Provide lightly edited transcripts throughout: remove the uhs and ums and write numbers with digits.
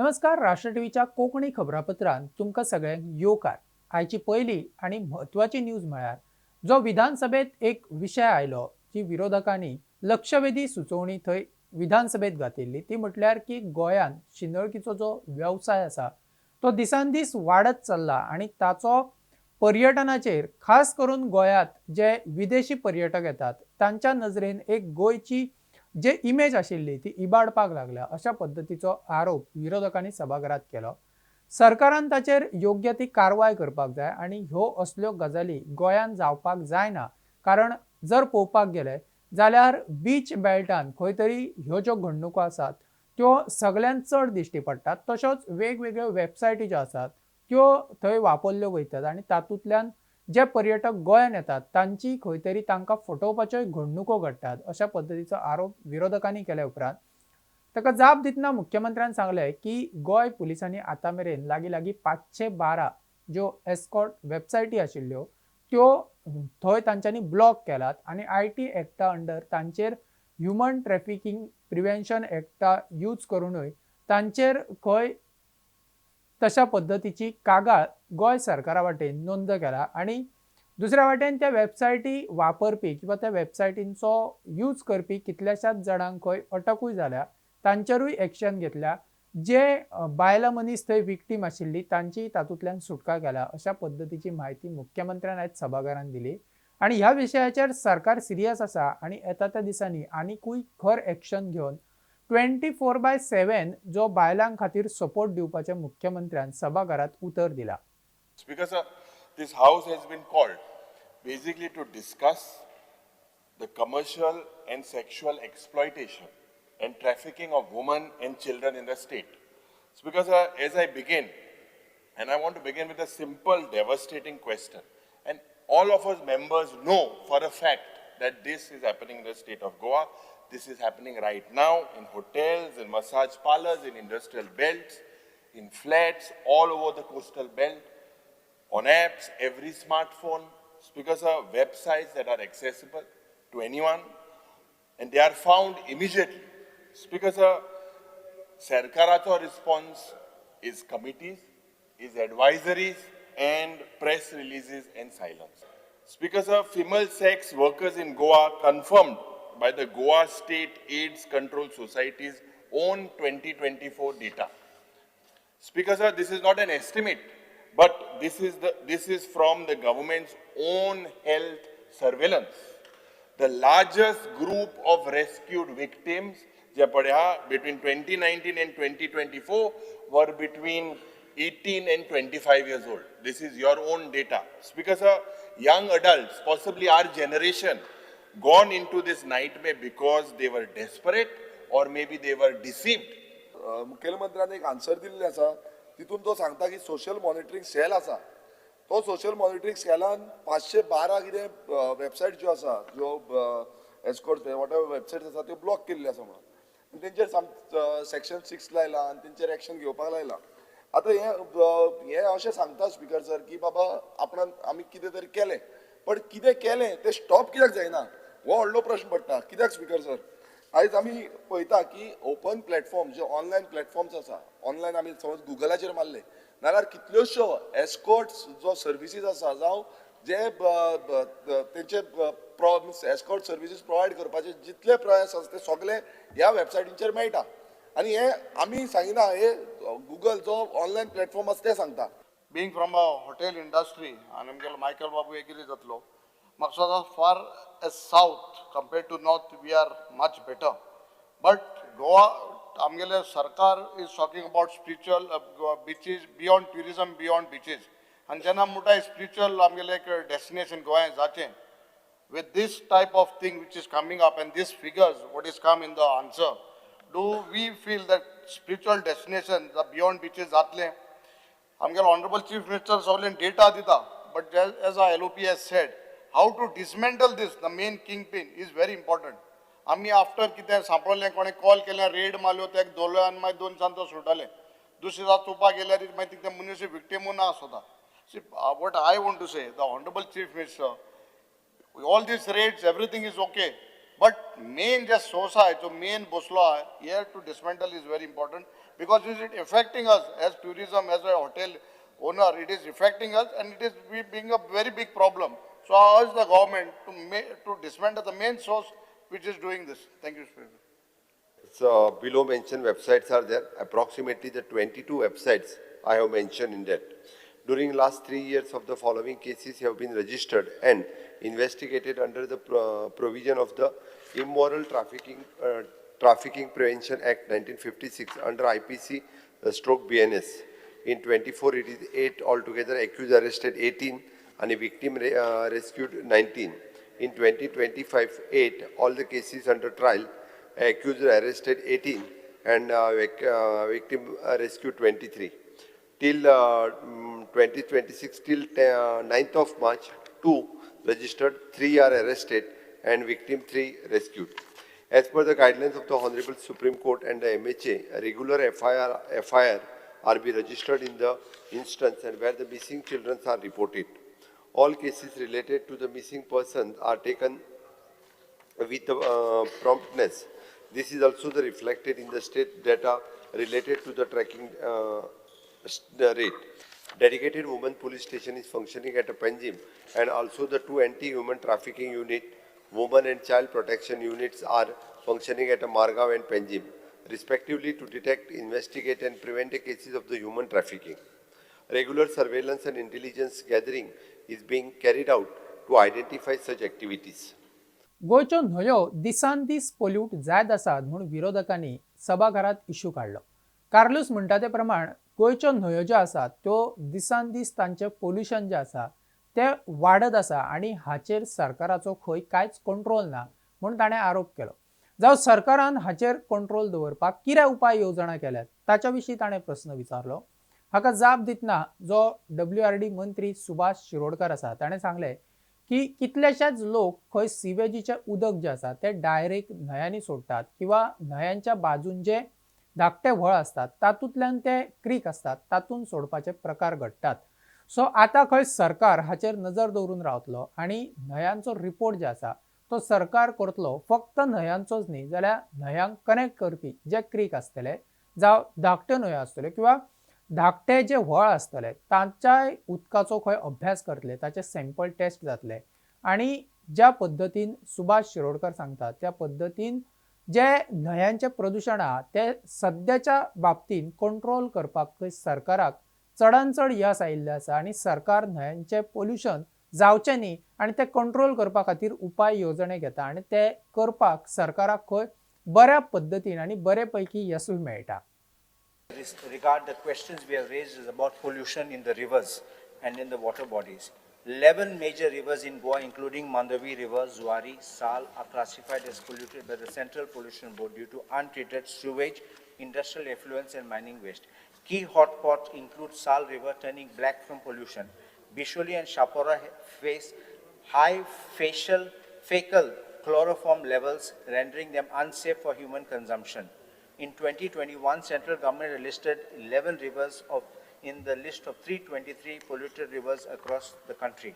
नमस्कार. राष्ट्र टीव्हीच्या कोकणी खबरापत्रांत तुमकां सगळ्यांक येवकार. आयची पहिली आणि म्हत्वाची न्यूज म्हळ्यार जो विधानसभेत एक विषय आयलो जी विरोधकांनी लक्षवेधी सुचोवणी थंय विधानसभेत घातिल्ली ती म्हटल्यार की गोंयात शिंदळकीचो जो व्यवसाय आसा तो दिसान दीस वाडत चल्ला आणि ताचो पर्यटनाचेर खास करून गोंयात जे विदेशी पर्यटक येतात तांच्या नजरेन एक गोंयची जे इमेज आशिल्ली ती इबाडपाक लागल्या अशा पद्धतीचो आरोप विरोधकांनी सभाघरात केलो. सरकारान ताचेर योग्य ती कारवाय करपाक जाय आणि ह्यो असल्यो गजाली गोंयान जावपाक जायना. कारण जर पळोवपाक गेले जाल्यार बीच बेल्टान खंय तरी ह्यो ज्यो घडणुको आसात त्यो सगळ्यात चड दिश्टी पडटात. तश्योच वेगवेगळ्यो वेबसायटी ज्यो आसात त्यो थंय वापरल्यो वयतात आणि तातूंतल्यान जे पर्यटक गोंयान येतात तांची खंय तरी तांकां फटोवपाच्यो घडणुको घडटात अशा पद्धतीचो आरोप विरोधकांनी केल्या उपरांत ताका जाप दितना मुख्यमंत्र्यान सांगले की गोंय पुलिसांनी आतां मेरेन लागीं 512 ज्यो एस्कॉर्ट वेबसायटी आशिल्ल्यो त्यो थंय तांच्यांनी ब्लॉक केलात आणि आयटी एक्टा अंडर तांचेर ह्युमन ट्रॅफिकिंग प्रिव्हेन्शन एक्टा यूज करूनय तांचेर खंय तशा पद्धतीची कागाळ गोंय सरकारा वाटेन नोंद केला आणि दुसऱ्या वाटेन त्या वेबसायटी वापरपी किंवा त्या वेबसायटींचो यूज करपी कितल्याशाच जणांक खंय अटकूय जाल्या तांचेरूय एक्शन घेतल्या. जे बायला मनीस थंय विक्टीम आशिल्ली तांची तातूंतल्यान सुटका केल्या अशा पद्धतीची माहिती मुख्यमंत्र्यान आयज सभाघरांत दिली आणि ह्या विशयाचेर सरकार सिरियस आसा आणि येता त्या दिसांनी आनीकूय खर एक्शन घेवन 24/7 जो बायलां खातीर सपोर्ट दिवपाचे मुख्यमंत्र्यान सभाघरात उतर दिला. Because this house has been called basically to discuss the commercial and sexual exploitation and trafficking of women and children in the state. It's because as I begin, and I want to begin with a simple, devastating question. And all of us members know for a fact that this is happening in the state of Goa. This is happening right now in hotels, in massage parlors, in industrial belts, in flats all over the coastal belt, on apps, every smartphone, speakers are websites that are accessible to anyone and they are found immediately. Speakers are Sarkaracho response is committees, is advisories and press releases and silence. Speakers are female sex workers in Goa confirmed by the Goa State AIDS Control Society's own 2024 data. Speakers are this is not an estimate, but this is from the government's own health surveillance. The largest group of rescued victims between 2019 and 2024 were between 18 and 25 years old. This is your own data. Because young adults, possibly our generation, gone into this nightmare because they were desperate or maybe they were deceived. मुख्यमंत्र्यान एक answer दिल्ले आसा तितून तो सांगता की social monitoring sale आसा तो सोशल मॉनिटरिंग सेलान 512 कितें वेबसायट ज्यो आसा ज्यो एस्कॉर्ट वॉटेवर वेबसायट आसा त्यो ब्लॉक केल्ली आसा म्हणून तेंचेर सेक्शन 6 लायला आनी तेंचेर एक्शन घेवपाक लायला. आतां हे अशें सांगता स्पिकर सर की बाबा आपणान आमी कितें तरी केलें पण कितें केलें तें स्टॉप कित्याक जायना हो व्हडलो प्रश्न पडटा. कित्याक स्पिकर सर आयज आमी पळयता की ओपन प्लॅटफॉर्म जे ऑनलायन प्लॅटफॉर्म्स आसा ऑनलायन आमी समज गुगलाचेर मारले नाल्यार कितल्योश्यो एस्कॉर्ट्स जो सर्विसीस आसा जावं जे तेंचे एस्कॉर्ट सर्विसीस प्रोवायड करपाचे जितले प्रयास आसा ते सगळे ह्या वेबसायटींचेर मेळटा आनी हे आमी सांगिना हे गुगल जो ऑनलायन प्लॅटफॉर्म आसा ते सांगता. Being from a hotel industry, and I'm Michael Babu agree zatlo. Maksud far as south compared to north, we are much better. But Goa, Amgele Sarkar is talking about spiritual beaches beyond tourism, beyond beaches. And Jana Muta is spiritual Amgele destination Goa is Zache. With this type of thing which is coming up and these figures, what is come in the answer, do we feel that spiritual destinations, the beyond beaches Zatle? Amgal Honorable Chief Minister Sovereign data dita, but as our LOP has said, how to dismantle this, the main kingpin is very important. आम्ही after कितें सांपळलें कोणे call केल्यार red मारल्यो तेका दवरलो आनी मागीर 2 दिसांनी सुटले. दुसरी रात चोवपाक गेल्यार मागीर ते मनीस विक्टीमू ना आसता. See, what I want to say, the Honorable Chief Minister, all these raids, everything is okay. But main just source है, जो main बसलो है, here to dismantle is very important. because is it affecting us as tourism, as a hotel owner, it is affecting us and it is being a very big problem. So I urge the government to dismantle the main source which is doing this. Thank you, Speaker. So below mentioned websites are there, approximately the 22 websites I have mentioned in that. During last 3 years of the following cases have been registered and investigated under the provision of the Immoral Trafficking Prevention Act 1956 under IPC stroke BNS. In 24 it is 8 altogether, accused arrested 18 and a victim rescued 19. In 2025, 8 all the cases under trial, accused arrested 18 and victim rescued 23. Till 2026, till 9th of March, 2 registered, 3 are arrested and victim 3 rescued. As per the guidelines of the Honorable Supreme Court and the MHA, a regular FIR are be registered in the instance and where the missing children are reported. All cases related to the missing persons are taken with promptness. This is also reflected in the state data related to the tracking rate. Dedicated women police station is functioning at a Panjim, and also the 2 anti-human trafficking unit, women and child protection units are functioning at a Margaon and Panjim, respectively, to detect, investigate and prevent the cases of the human trafficking. Regular surveillance and intelligence gathering is being carried out to identify such activities. गोंयच्यो न्हंयो दिसान दीस pollute जायत आसात म्हूण विरोधकांनी सभाघरात issue काडलो. कार्लूस म्हणटा ते प्रमाण गोंयच्यो न्हंयो ज्यो आसात त्यो दिसान दीस तांचें पोल्युशन जें आसा तें वाडत आसा आनी हाचेर सरकाराचो खंय कांयच कंट्रोल ना म्हूण ताणें आरोप केलो. जावं सरकारान हाचेर कंट्रोल दवरपाक कितें उपाय येवजण केल्यात ताच्या विशीं ताणें प्रस्न विचारलो. हाका जाप दितना जो WRD मंत्री सुभाष शिरोडकर आसा ताणें सांगलें की कितलेशेच लोक खंय सिवेजीचें उदक जें आसा तें डायरेक्ट न्हंयांनी सोडटात किंवा न्हंयांच्या बाजून जे धाकटे व्हळ असतात तातूंतल्यान ते क्रीक असतात तातूंत सोडपाचे प्रकार घडटात. सो आतां खंय सरकार हाचेर नजर दवरून रावतलो आनी न्हंयांचो रिपोर्ट जे आसा तो सरकार करतलो. फक्त न्हंयांचोच न्ही जाल्यार न्हंयांक कनेक्ट करपी जे क्रीक आसतले जावं धाकट्यो न्हंयो आसतल्यो किंवा धाकटे जे व्हळ आसतले तांच्याय उदकाचो खंय अभ्यास करतले, ताचे सॅम्पल टेस्ट जातले आनी ज्या पद्दतीन सुभाष शिरोडकर सांगतात त्या पद्दतीन जे न्हंयांचे प्रदूषण आहा ते सद्याच्या बाबतीन कंट्रोल करपाक खंय सरकाराक चडान चड यश आयिल्लें आसा आनी सरकार न्हंयांचें पोल्युशन जावचें न्ही आनी ते कंट्रोल करपा खातीर उपाय येवजणे घेता आनी ते करपाक सरकाराक खंय बऱ्या पद्दतीन आनी बरे पैकी यशूय मेळटा. Regard the questions we have raised is about pollution in the rivers and in the water bodies. 11 major rivers in Goa, including Mandavi River, Zuari, Sal, are classified as polluted by the Central Pollution Board due to untreated sewage, industrial effluents and mining waste. Key hotspots include Sal River turning black from pollution. Bisholi and Shapora face high fecal chloroform levels, rendering them unsafe for human consumption. In 2021, central government listed 11 rivers in the list of 323 polluted rivers across the country.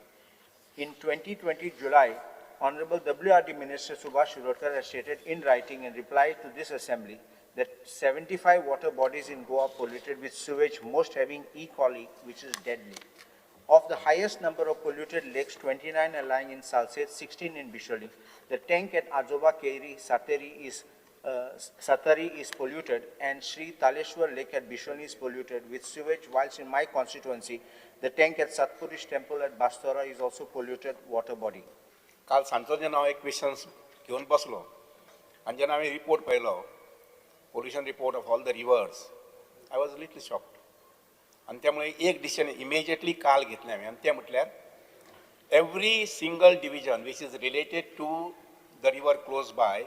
In 2020 July, Honorable WRD Minister Subhash Shirodkar has stated in writing in reply to this assembly that 75 water bodies in Goa polluted with sewage, most having E. coli, which is deadly. Of the highest number of polluted lakes, 29 are lying in Salsette, 16 in Bisholi. The tank at Ajoba Keiri, Satari is polluted, and Sri Taleshwar Lake at Bishoni is polluted with sewage, whilst in my constituency, the tank at Satpurish Temple at Bastora is also polluted water body. काल सांजचो जेन्ना हांव एक questions घेवन बसलो आनी जेन्ना हांवें रिपोर्ट पळयलो pollution report of all the reverse I was little shocked आनी त्यामुळे एक डिसिजन इमिजिएटली काल घेतलें हांवें आनी तें म्हटल्यार every single division which is related to the river close by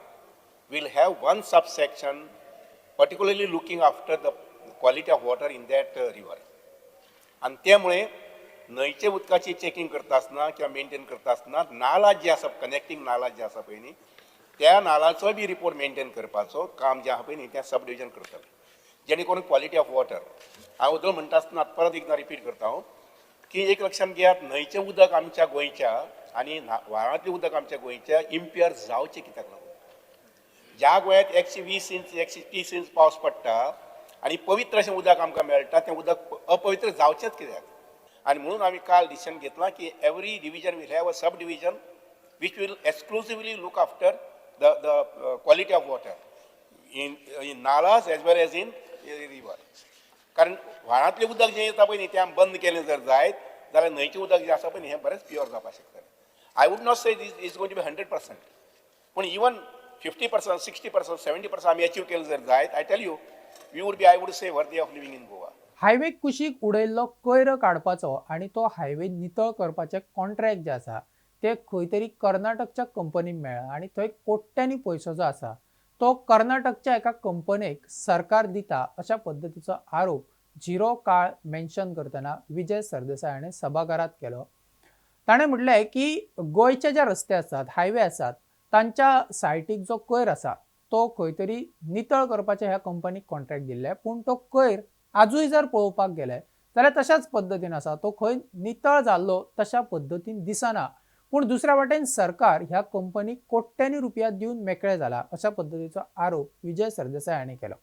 will have one subsection particularly looking after the quality of water in that river. आणि त्यामुळे न्हंयचे उदकाची चेकिंग करता आसतना किंवा मेंटेन करता आसतना नाला जे आसा कनेक्टिंग नाला जे आसा पळय न्ही त्या नालाचो बी रिपोर्ट मेंटेन करपाचो काम जे आसा पळय न्ही तें सब डिविजन करतले जेणे करून क्वॉलिटी ऑफ वॉटर हांव उदक म्हणटा आसतना परत एकदां रिपीट करता हांव की एक लक्षात घेयात न्हंयचें उदक आमच्या गोंयच्या आनी व्हाळांतलें उदक आमच्या गोंयच्या इम्प्युअर जावचें कित्याक लागून ज्या गोंयांत 120 इंच 130 इंच पावस पडटा आनी पवित्र अशें उदक आमकां मेळटा तें उदक अपवित्र जावचेंच कित्याक. आनी म्हणून आमी काल डिसिजन घेतलां की every division will have a subdivision which will exclusively look after the quality of water in nalas as well as in river. कारण व्हाळांतलें उदक जें येता पळय न्ही तें आमी बंद केलें जर जायत जाल्यार न्हंयचें उदक जें आसा पळय न्ही हें बरेंच प्युअर जावपाक शकतलें. I would not say this is going to be 100%, पूण इवन 50%, 60%, 70% आमी अचीव केलें जर जायत, I tell you we would be, I would say, worthy of living in Goa. Highway कुशीक उडयल्लो कोयर काडपाचो आणि तो हायवे नितळ करपाचे कॉन्ट्रॅक्ट जे आसा ते खंय तरी कर्नाटकच्या कंपनीक मेळ्ळा आणि थंय कोट्यांनी पयसो जो आसा तो कर्नाटकच्या एका कंपनीक सरकार दिता अशा पद्धतीचो आरोप झिरो काळ मेन्शन करतना विजय सरदेसाय हाणें सभाघरात केलो. ताणें म्हटलें की गोंयचे जे रस्ते आसात, हायवे आसात, तांच्या सायटीक जो कोयर आसा तो खंय तरी नितळ करपाचे ह्या कंपनीक कॉन्ट्रॅक्ट दिल्ले, पूण तो कोयर आजूय जर पळोवपाक गेले जाल्यार तशाच पद्दतीन आसा, तो खंय नितळ जाल्लो तशा पद्दतीन दिसना. पूण दुसऱ्या वाटेन सरकार ह्या कंपनीक कोट्यांनी रुपया दिवन मेकळे जाला अशा पद्दतीचो आरोप विजय सरदेसाय हांणी केलो.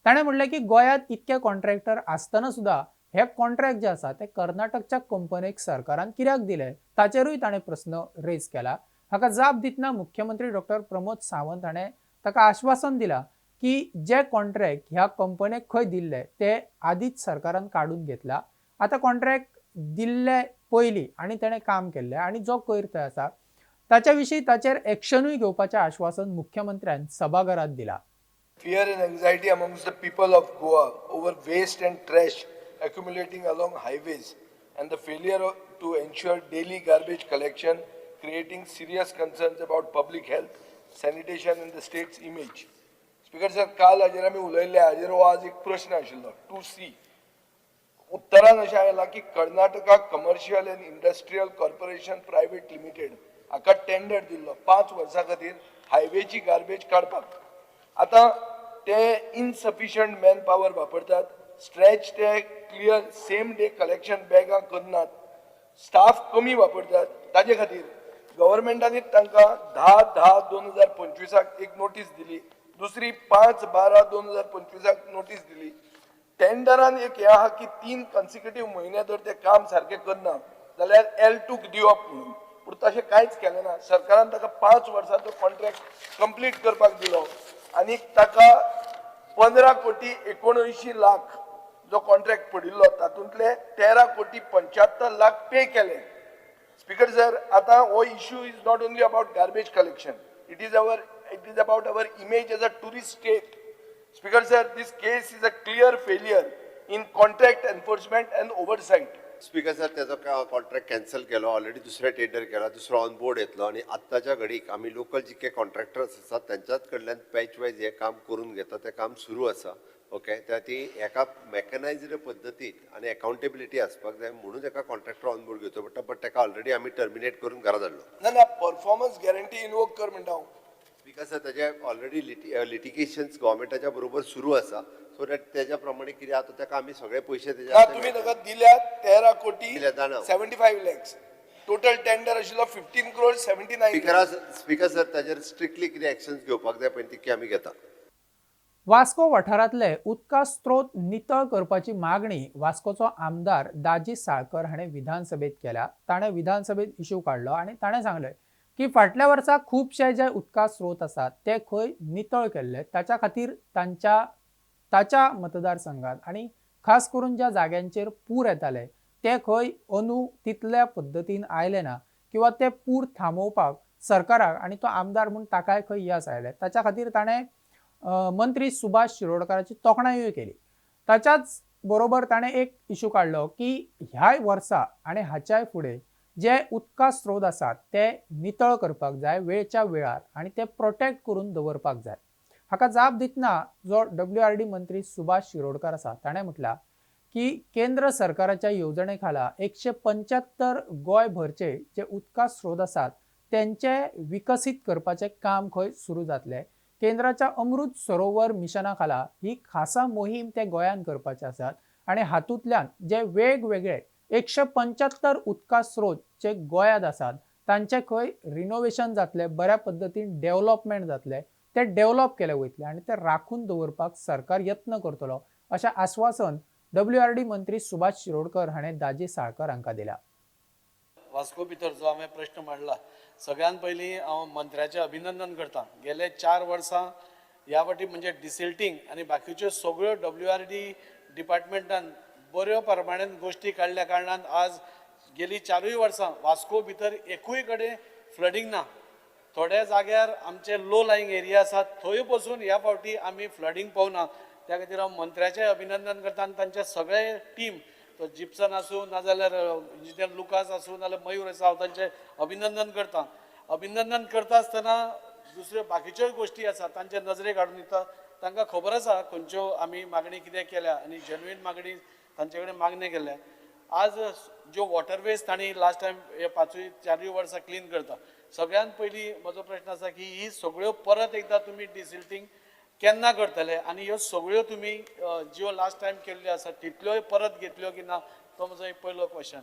ताणें म्हटलें की गोंयांत इतके कॉन्ट्रॅक्टर आसतना सुद्धा हे कॉन्ट्रॅक्ट जे आसा ते कर्नाटकच्या कंपनीक सरकारान कित्याक दिले ताचेरूय ताणें प्रस्न रेज केला. हाका जाप दितना मुख्यमंत्री डॉक्टर प्रमोद सावंत हाणें ताका आश्वासन दिलां की जे कॉन्ट्रॅक्ट ह्या कंपनीक खंय दिल्ले ते आदींच सरकारान काडून घेतला. आतां कॉन्ट्रॅक्ट दिल्ले पयलीं आनी तेणें काम केल्लें आनी जो कोयर थंय आसा ताच्या विशीं ताचेर एक्शनूय घेवपाचें आश्वासन मुख्यमंत्र्यान सभाघरात दिलां. Fear and anxiety amongst the people of Goa over waste and trash accumulating along highways and the failure to ensure daily garbage collection, creating serious concerns about public health, sanitation and the state's image. Speaker sir, काल हाजेर आमी उलयल्ले, हाजेर हो आज एक प्रश्न आशिल्लो 2C. उत्तरान अशें आयलां की Karnataka commercial end industrial corporation private limited हाका टेंडर दिल्लो 5 वर्सां खातीर हायवेची गार्बेज काडपाक. आतां ते इनसफिशियंट मॅन पावर वापरतात, स्ट्रेच ते क्लियर सेम डे कलेक्शन बॅगां करनात, स्टाफ कमी वापरतात. ताजे खातीर गव्हर्मेंटानी तांकां 10/10/2025 एक नोटीस दिली, दुसरी 5/12/2025 नोटीस दिली. टेंडरान एक हे आहा की 3 कन्सिक्युटीव म्हयने जर ते काम सारकें करना जाल्यार L2 दिवप म्हणून, पूण तशें कांयच केलें ना. सरकारान ताका 5 वर्सांचो कॉन्ट्रॅक्ट कंप्लीट करपाक दिलो आनी ताका 15 कोटी 79 लाख जो कॉन्ट्रॅक्ट पडिल्लो तातूंतले 13 कोटी 75 लाख पे केले. स्पीकर सर, आतां हो issue is not only about garbage collection, it is about our image as a tourist state. Speaker sir, this case is a clear failure in contract enforcement and oversight. Speaker sir, त्याचो contract cancel केलो, already दुसरे tender केला, दुसरो on board येतलो आणि आत्ताच्या घडीक आमी local जितके कॉन्ट्रॅक्टर्स आसात त्यांच्याच कडल्यान पॅच वायज हे काम करून घेता, ते काम सुरू आसा. ओके, त्या ती एका मॅकनायज्ड पद्दतीत आणि अकाउंटेबिलिटी आसपाक जाय म्हणून एका कॉन्ट्रॅक्टर ऑन बोर्ड घेवचो पडटा, बट ताका ऑलरेडी आमी टर्मिनेट करून घरा धाडलो. ना ना, परफॉर्मन्स गॅरंटी इनवोक कर म्हणटा हांव. बिकॉज त्याचे ऑलरेडी लिटिगेशन्स गव्हर्मेंटाच्या बरोबर सुरू आसा, सो दॅट त्याच्या प्रमाणे कितें आता ताका आमी सगळे पयशे ना, तुम्ही ताका दिल्यात 13 कोटी दिल्या जाणा. 75 लॅक्स. टोटल टेंडर आशिल्लो 15 crore 79. स्पीकर सर, ताचेर स्ट्रिक्टली कितें एक्शन्स घेवपाक जाय पळय ती आमी घेता. वास्को वाठारांतले उदका स्त्रोत नितळ करपाची मागणी वास्कोचो आमदार दाजी साळकर हाणें विधानसभेत केल्या. ताणें विधानसभेत इश्यू काडलो आनी ताणें सांगलें की फाटल्या वर्सा खुबशे जे उदका स्त्रोत आसात ते खंय नितळ केल्ले, ताच्या खातीर ताच्या मतदारसंघात आणि खास करून ज्या जाग्यांचेर पूर येताले ते खंय अंदू तितल्या पद्दतीन आयले ना किंवा ते पूर थांबोवपाक सरकाराक आणि तो आमदार म्हणून ताकाय खंय यश आयले. ताच्या खातीर ताणें मंत्री सुभाष शिरोडकराची तोखणायूय केली. ताच्याच बरोबर ताणें एक इश्यू काडलो की ह्या वर्सा आणि हाच्याय फुडें जे उदका स्त्रोत आसात ते नितळ करपाक जाय वेळच्या वेळार आणि ते प्रोटेक्ट करून दवरपाक जाय. हाका जाप दितना जो WRD मंत्री सुभाष शिरोडकर आसा ताणें म्हटलां की केंद्र सरकाराच्या येवजणे खाला 175 गोंयभरचे जे उदका स्त्रोत आसात त्यांचे विकसीत करपाचे काम खंय सुरू जातले. केंद्राच्या अमृत सरोवर मिशना खाला ही खासा मोहीम ते गोंयान करपाचे आसात आणि हातूंतल्यान जे वेगवेगळे 175 उदका स्त्रोत जे गोंयांत आसात तांचे खंय रिनोवेशन जातले, बऱ्या पद्दतीन डेव्हलपमेंट जातले, ते डेव्हलप केले वयतले आणि ते राखून दवरपाक सरकार यत्न करतलो अशें आश्वासन WRD मंत्री सुभाष शिरोडकर हाणें दाजी साळकर हांकां दिलां. वास्को भितर जो हांवें प्रश्न मांडला, सगळ्यात पयलीं हांव मंत्र्याचें अभिनंदन करतां. गेले 4 वर्सां ह्या फावटी म्हणजे डिसिल्टींग आनी बाकीच्यो सगळ्यो WRD डिपार्टमेंटान बऱ्यो प्रमाणान गोश्टी काडल्या कारणान आज गेली 4 वर्सां वास्को भितर एकूय कडेन फ्लडींग ना. थोड्या जाग्यार आमचे लो लायंग एरिया आसात, थंय पसून ह्या फावटी आमी फ्लडींग पावना. त्या खातीर हांव मंत्र्याचें अभिनंदन करतां आनी तांचे सगळे टीम, तो जिप्सन आसूं नाजाल्यार इंजिनियर लुकास आसूं नाजाल्यार मयूर आसा, हांव तांचें अभिनंदन करतां. अभिनंदन करता आसतना दुसऱ्यो बाकीच्योय गोश्टी आसात तांचे नजरेक हाडून दिता. तांकां खबर आसा खंयच्यो आमी मागणी कितें केल्या आनी जेन्युइन मागणी तांचे कडेन मागणी केल्या. आज ज्यो वॉटरवेज तांणी लास्ट टायम हे 4 वर्सां क्लीन करता, सगळ्यात पयलीं म्हजो प्रश्न आसा की ही सगळ्यो परत एकदां तुमी डिसिल्टींग केन्ना करतले आनी ह्यो सगळ्यो तुमी ज्यो लास्ट टायम केल्ल्यो आसा तितल्योय परत घेतल्यो की ना, तो म्हजो एक पयलो क्वेश्चन.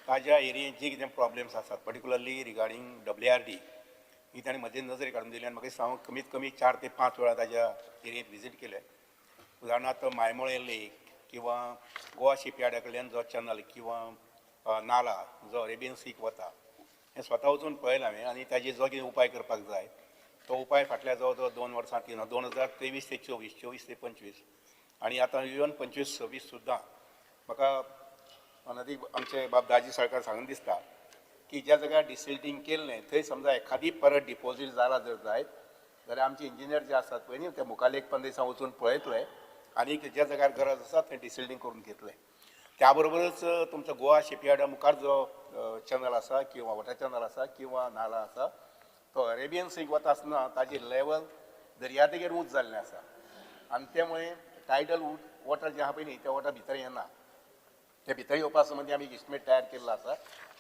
ताज्या एरियेंत जे कितें प्रॉब्लेम्स आसात पर्टिक्युलरली रिगार्डींग WRD ही ताणें म्हजे नजरेक हाडून दिली आनी म्हाका दिसता हांव कमीत कमी 4 ते 5 वेळा ताज्या एरियेंत विजीट केले. उदाहरणार्थ मायमोळे लेक किंवा गोवा शिपयार्डा कडल्यान जो चॅनल किंवा नाला जो अरेबियन सीक वता, हें स्वता वचून पळयलां हांवें आनी ताजेर जो कितें उपाय करपाक जाय तो उपाय फाटल्या जवळ जवळ 2 वर्सां 2023 ते 24, 24 ते 25 आनी आतां इवन 25-26 सुद्दां म्हाका अनदीक आमचे बाब दाजी साळकार सांगून दिसता की ज्या जाग्यार डिसिल्टींग केल्लें थंय समजा एखादी परत डिपॉझीट जाला जर जायत जाल्यार आमचे इंजिनियर जे आसात पळय न्ही ते मुखाल्ले 1-15 दिसां वचून पळयतले आनी ज्या जाग्यार गरज आसा थंय डिसिल्टींग करून घेतले. त्या बरोबरच तुमचो गोवा शिपयार्डा मुखार जो चॅनल आसा किंवा वॉटर चॅनल आसा किंवा नाला आसा तो अरेबियन सीक वता आसतना ताजी लेवल दर्या देगेर उंच जाल्लें आसा आनी त्यामुळे टायडल वॉटर जें आहा पळय न्ही तें वॉटर भितर येना. ते भितर येवपा संबंदी आमी इस्टिमेट तयार केल्लो आसा,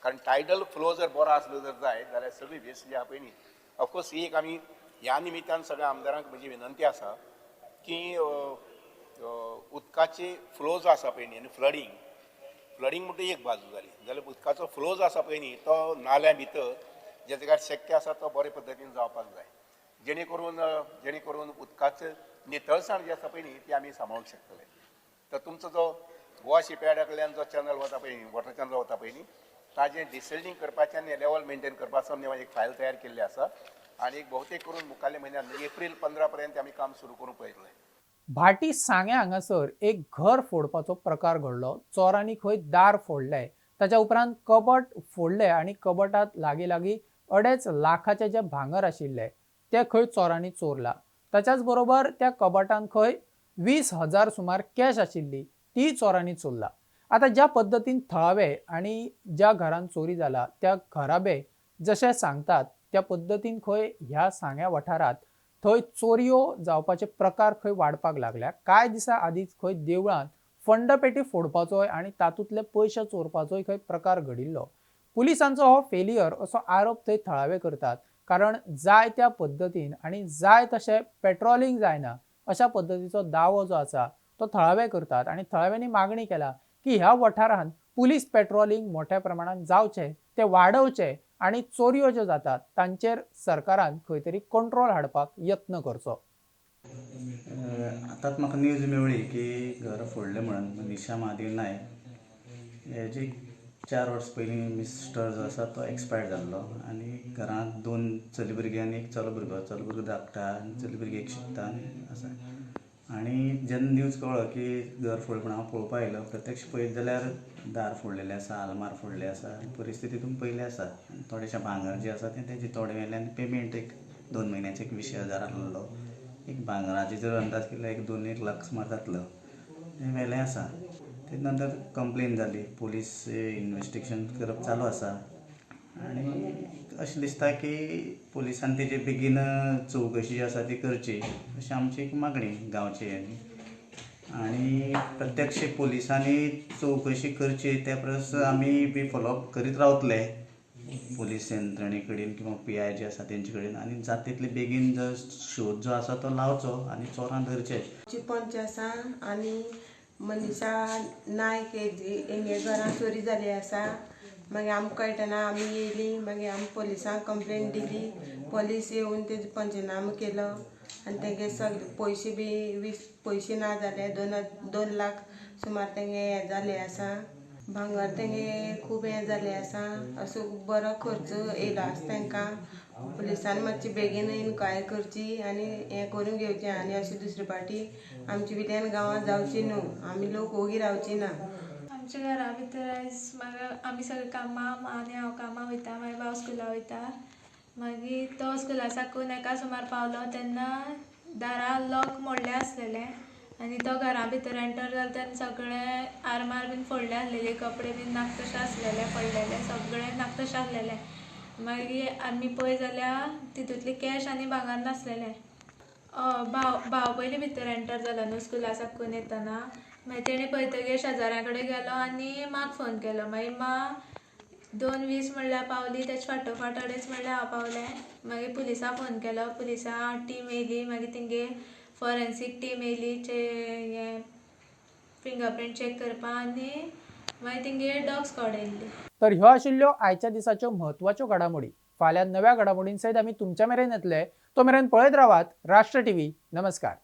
कारण टायडल फ्लो जर बरो आसलो जर जायत जाल्यार सगळी वेस्ट जी आहा पळय न्ही, ऑफकोर्स ही एक आमी ह्या निमित्तान सगळ्या आमदारांक म्हजी विनंती आसा की उदकाची फ्लो जो आसा पळय न्ही आनी फ्लडींग म्हणटा एक बाजू जाली जाल्यार उदकाचो फ्लो जो आसा पळय न्ही तो नाल्या भितर जे जाग्यार शक्य आसा तो बरे पद्दतीन जावपाक जाय, जेणे करून उदकाचें नितळसाण जी आसा पळय न्ही ती आमी सांबाळूंक शकतले. तर तुमचो जो गोवा शिपयार्डा कडल्यान जो चॅनल वता पळय न्ही वॉटर चॅनल वता पळय न्ही ताजें डिसिल्टींग करपाचें आनी लेवल मेंटेन करपा संबंदी एक फायल तयार केल्ली आसा आनी एक भोवतेक करून मुखाल्ल्या म्हयन्यान एप्रील 15 पर्यंत आमी काम सुरू करूंक पळयतले. भाटी सांग्या हांगासर एक घर फोडपाचो प्रकार घडलो. चोरांनी खंय दार फोडलें, ताच्या उपरांत कबट फोडलें आनी कबटांत लागीं 2.5 लाखाचें जें भांगर आशिल्लें तें खंय चोरांनी चोरलां. ताच्याच बरोबर त्या कबटांत खंय 20,000 सुमार कॅश आशिल्ली ती चोरांनी चोरला. आतां ज्या पद्दतीन थळावे आनी ज्या घरांत चोरी जाला त्या घराबे जशें सांगतात त्या पद्दतीन खंय ह्या सांग्या वाठारांत थंय चोरयो जावपाचे प्रकार खंय वाडपाक लागल्या. कांय दिसा आदींच खंय देवळांत फंडपेटी फोडपाचोय आनी तातूंतले पयशे चोरपाचोय खंय प्रकार घडिल्लो. पुलिसांचो हो फेलियर असो आरोप थंय थळावे करतात, कारण जाय त्या पद्दतीन आनी जाय तशें पेट्रोलिंग जायना अशा पद्दतीचो दावो जो आसा तो थळावे करतात आनी थळाव्यांनी मागणी केला की ह्या वाठारांत पुलीस पेट्रोलिंग मोठ्या प्रमाणात जावचें, ते वाडोवचें आनी चोरयो ज्यो जातात तांचेर सरकारान खंय तरी कंट्रोल हाडपाक यत्न करचो. आतांच म्हाका न्यूज मेळ्ळी की घर फोडलें म्हणून निशा महादेव नायक हेजी 4 वर्स पयलीं मिस्टर जो आसा तो एक्सपायर्ड जाल्लो आनी घरांत 2 चली भुरगीं आनी एक चलो भुरगो धाकटा आनी चली भुरगी एक शिकता आनी आसा. आनी जेन्ना न्यूज कळ्ळो की घर फोडलें म्हणून हांव पळोवपाक आयलो, प्रत्यक्ष पळयत जाल्यार दार फोडलेलें आसा, आलमार फोडले आसा, परिस्थिती तुमी पयली आसा. थोडेशें भांगर जें आसा तें तेजें थोडें व्हेलें आनी पेमेंट एक 2 म्हयन्याचो 20,000 आसलो. एक भांगराची जर अंदाज केल्यार एक 2-1 लाख सुमार जातलो, तें व्हेलें आसा. ते नंतर कंप्लेन जाली, पुलीस इन्वेस्टिगेशन करप चालू आसा आनी अशें दिसता की पुलिसान तेजे बेगीन चवकशी जी आसा ती करची अशी आमची एक मागणी गांवची. आनी प्रत्यक्ष पुलिसांनी चवकशी करची ते परस आमी बी फॉलोअप करीत रावतले पुलीस यंत्रणे कडेन किंवा PI जे आसा तेंचे कडेन आनी जाता तितले बेगीन जो शोध जो आसा तो लावचो आनी चोरां धरचे. पंच आसा आनी मनीषा नायक हेंगे घरां चोरी जाली आसा. मागीर आमकां कळटना आमी येयली, मागीर आमी पुलिसांक कंप्लेन दिली. पोलीस येवन तेजो पंचनामो केलो आनी तेगे सगळे पयशे बी पयशे ना जाले 2 लाख सुमार तेंगे हे जाले आसा भांगर तेंगे खूब हे जाले आसा असो बरो खर्च येयलो आसा तांकां पुलिसान मातशी बेगीन इन्क्वायरी करची आनी हें करून घेवचें आनी अशें दुसरे फावटी आमचे बिल्यान गांवांत जावची न्हू आमी लोक ओगी रावची ना आमच्या घरा भितर आयज म्हाका आमी सगळे कामां आनी हांव कामां वयता मागीर भाव स्कुला वयता मागीर तो स्कुला साकून एका सुमार पावलो तेन्ना दारां लॉक मोडलें आसलेलें आनी तो घरा भितर एंटर जालो तेन्ना सगळे आरमार बीन फोडले आसलेले कपडे बीन नाका तशे आसलेले पडलेले सगळे नाका तशें आसलेले मागीर आमी पळय जाल्यार तितूंतली कॅश आनी भांगर नासलेलें भाव पयलीं भितर एंटर जालो न्हू स्कुला साकून येतना मागीर तेणी पळयतगीर शेजाऱ्या कडेन गेलो आनी म्हाका फोन केलो मागीर 2:20 म्हणल्यार पावली तेचे फाटोफाट 2:30 म्हणल्यार हांव पावलें मागीर पुलिसांक फोन केलो पुलिसां टीम येयली मागीर तेंगे फॉरेन्सीक टीम येयली हे फिंगरप्रिंट चॅक करपा आनी मागीर तेंगे डॉग स्क्वॉड येयल्ली. तर ह्यो आशिल्ल्यो आयच्या दिसाच्यो म्हत्वाच्यो घडामोडी. फाल्यां नव्या घडामोडीं सयत आमी तुमच्या मेरेन येतले. तो मेरेन पळयत रावात राष्ट्र टीव्ही. नमस्कार.